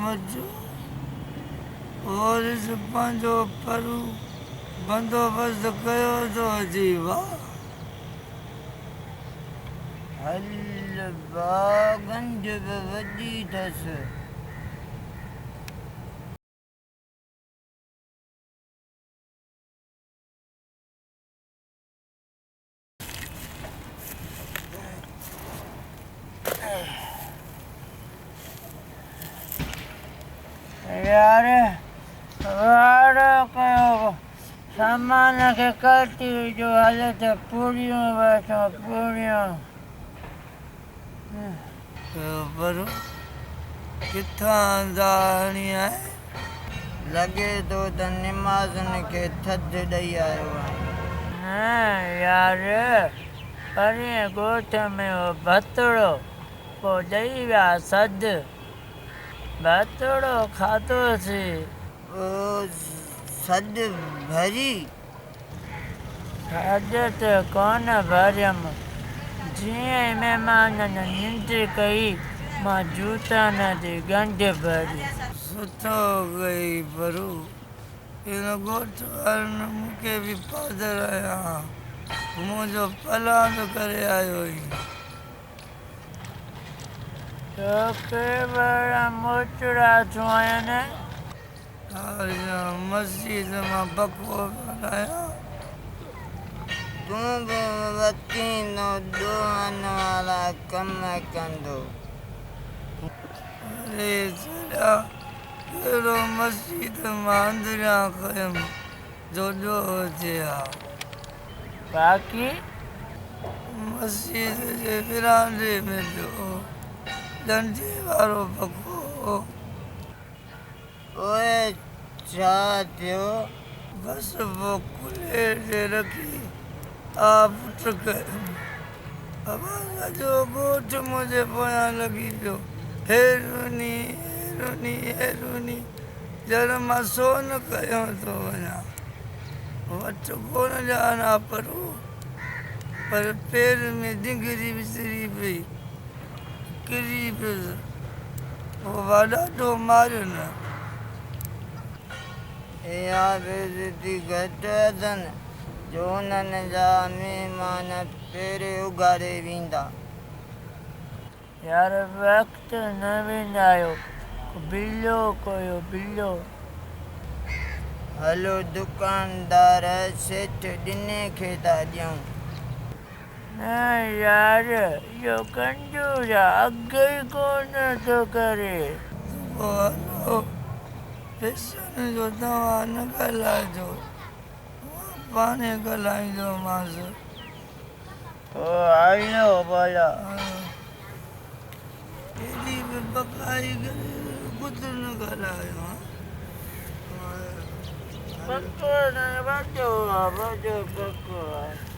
मचो और इस पंहिंजो परू बंदोबस्त कयो थो अची वाह हल गंज बि वॾी अथसि यार वार कयो सामान खे कटी जो हले त पूरियूं वठो पूरियूं पर किथां अंदाणी आहे लॻे थो त निमाज़नि खे थधि ॾेई आयो आहे यार परींहं ॻोठ में हो भतड़ो पोइ ॾेई विया सॾु भतड़ो खाधोसीं सॾु भरी सॾु त कोन भरियमि जीअं ई महिमाननि निंड कई मां जूतनि जी गंढ भरी सुठो कई परू इन ॻोठ वारनि मूंखे बि पादर आया मुंहिंजो पलांद करे आयो हुई तोखे बड़ा मोचड़ा थियूं आहिनि मस्जिद मां बको बनाया तूं बि वकीनो ॾोहनि वारा कम कंदो अरे छॾा कहिड़ो मस्जिद मां अंदरियां कयुमि जो ॾोह थिए हा बाक़ी मस्जिद जे विरांडे में ॾोह डंडे वारो बको ओए छा थियो बसि पोइ कुल्हे ते रखी पुट कयुमि सॼो ॻोठ मुंहिंजे पोयां लॻी पियो हेरुनी हेरुनी हेरुनी ॼण मां सोन कयो थो वञा वटि कोन ॼाणा परू पर पेर में डिंगरी विसरी पई किरी पियुसि पोइ मां ॾाढो मारियो न इहा बेइज़ती घटि अथनि जो उन्हनि जा महिमान पहिरें उघाड़े वेंदा यार वक़्तु न वेंदा आहियो बिल्लो कयो बिल्लो हलो दुकानदार सेठ ॾिने खे था ॾियूं न यार इहो कंजूस अघु ई कोन थो करे हलो पैसनि जो तव्हां न ॻाल्हाइजो पाण ॻाल्हाईंदोमांसि हलो भला एॾी बि बकाई कुझु न ॻाल्हायो पको न वॾो आहे वॾो पको आहे